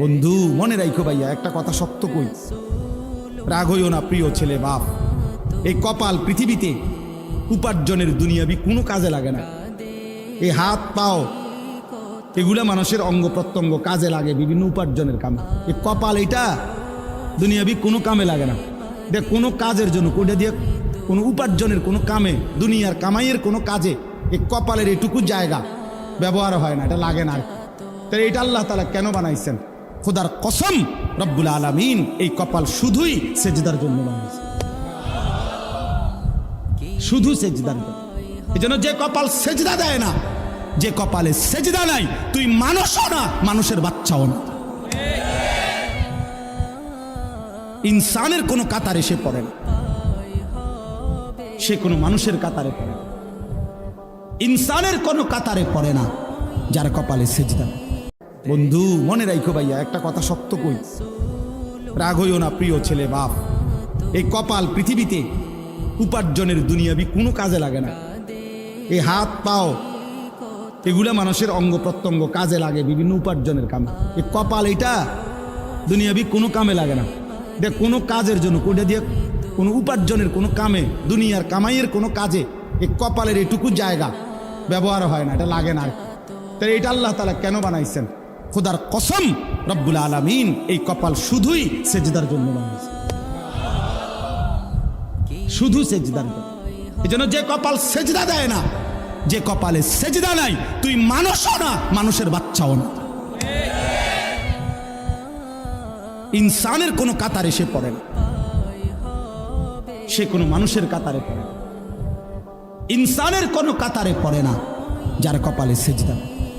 বন্ধু মনে রাখো ভাইয়া, একটা কথা শক্ত কই, রাগ হইও না প্রিয় ছেলে বাপ। এই কপাল পৃথিবীতে উপার্জনের দুনিয়াবি কোনো কাজে লাগে না। এই হাত পাও এগুলা মানুষের অঙ্গ প্রত্যঙ্গ কাজে লাগে বিভিন্ন উপার্জনের কামে। এই কপাল এটা দুনিয়াবি কোনো কামে লাগে না। দেখ কোনো কাজের জন্য কোটা দিয়ে কোনো উপার্জনের কোনো কামে দুনিয়ার কামাইয়ের কোনো কাজে এই কপালের এটুকু জায়গা ব্যবহার হয় না, এটা লাগে না। তাই এটা আল্লাহ তাআলা কেন বানাইছেন? খোদার কসম রব্বুল আলামিন এই কপাল শুধুই সেজদার জন্য বানাইছে, শুধু সেজদার জন্য। এই জন্য যে কপাল সেজদা দেয় না, যে কপালে সেজদা নাই, তুই মানুষও না, মানুষের বাচ্চাও না। ইনসানের কোনো কাতারে সে পড়ে না, সে কোনো মানুষের কাতারে পড়ে না। ইনসানের কোনো কাতারে পড়ে না যার কপালে সেজদা নাই। বন্ধু মনে রাখো ভাইয়া, একটা কথা শক্ত কই, রাগ হইও না প্রিয় ছেলে বাপ। এই কপাল পৃথিবীতে উপার্জনের দুনিয়াবি কোনো কাজে লাগে না। এই হাত পাও এগুলা মানুষের অঙ্গ প্রত্যঙ্গ কাজে লাগে বিভিন্ন উপার্জনের কামে। এই কপাল এটা দুনিয়াবি কোনো কামে লাগে না। দেখ কোনো কাজের জন্য কোটা দিয়ে কোনো উপার্জনের কোনো কামে দুনিয়ার কামাইয়ের কোনো কাজে এই কপালের এটুকু জায়গা ব্যবহার হয় না, এটা লাগে না। তাই এটা আল্লাহ তাআলা কেন বানাইছেন? খোদার কসম রব্বুল আলামিন এই কপাল শুধুই সেজদার জন্য বানাইছে, শুধু সেজদার জন্য। এই জন্য যে কপাল সেজদা দেয় না, যে কপালে সেজদা নাই, তুই মানুষও না, মানুষের বাচ্চাও না। ইনসানের কোনো কাতারে সে পড়ে না, সে কোনো মানুষের কাতারে পড়ে না। ইনসানের কোনো কাতারে পড়ে না যার কপালে সেজদা নাই।